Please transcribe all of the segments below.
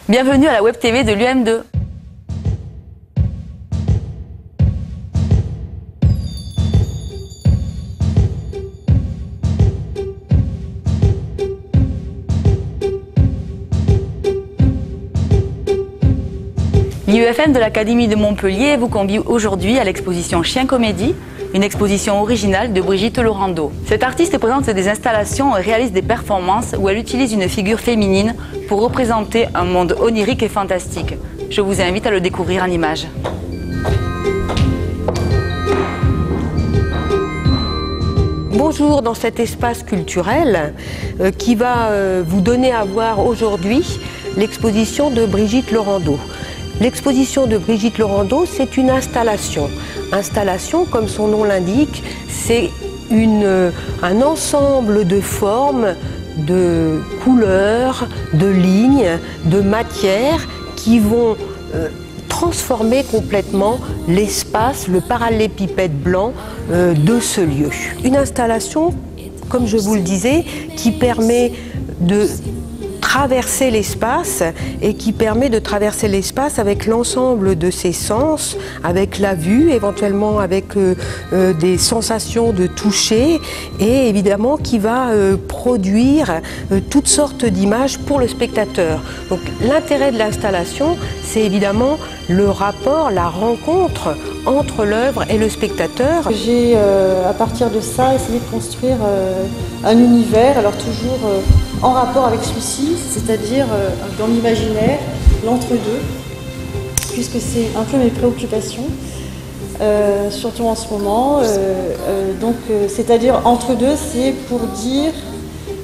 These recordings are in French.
Bienvenue à la Web TV de l'UM2. L'IEFM de l'Académie de Montpellier vous convie aujourd'hui à l'exposition Chien Comédie, une exposition originale de Brigitte Laurando. Cette artiste présente des installations et réalise des performances où elle utilise une figure féminine pour représenter un monde onirique et fantastique. Je vous invite à le découvrir en images. Bonjour dans cet espace culturel qui va vous donner à voir aujourd'hui l'exposition de Brigitte Laurando. L'exposition de Brigitte Laurando, c'est une installation. Installation, comme son nom l'indique, c'est un ensemble de formes, de couleurs, de lignes, de matières qui vont transformer complètement l'espace, le parallélépipède blanc de ce lieu. Une installation, comme je vous le disais, qui permet de traverser l'espace et qui permet de traverser l'espace avec l'ensemble de ses sens, avec la vue, éventuellement avec des sensations de toucher et évidemment qui va produire toutes sortes d'images pour le spectateur. Donc l'intérêt de l'installation, c'est évidemment le rapport, la rencontre entre l'œuvre et le spectateur. J'ai à partir de ça essayé de construire un univers, alors toujours en rapport avec celui-ci, c'est-à-dire dans l'imaginaire, l'entre-deux, puisque c'est un peu mes préoccupations, surtout en ce moment. C'est-à-dire entre-deux, c'est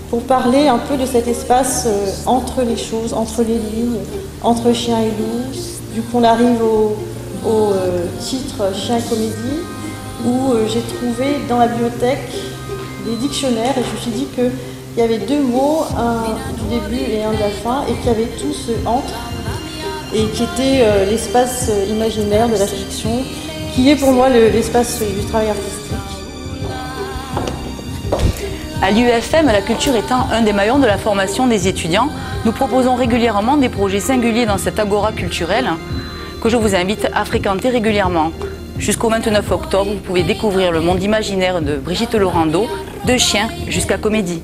pour parler un peu de cet espace entre les choses, entre les lignes, entre chien et loup. Du coup, on arrive au titre Chien Comédie, où j'ai trouvé dans la bibliothèque des dictionnaires et je me suis dit qu'il y avait deux mots, un du début et un de la fin, et qu'il y avait tout ce entre, et qui était l'espace imaginaire de la fiction, qui est pour moi l'espace du travail artistique. À l'UEFM, la culture étant un des maillons de la formation des étudiants, nous proposons régulièrement des projets singuliers dans cette agora culturelle que je vous invite à fréquenter régulièrement. Jusqu'au 29 octobre, vous pouvez découvrir le monde imaginaire de Brigitte Laurando, de Chien jusqu'à Comédie.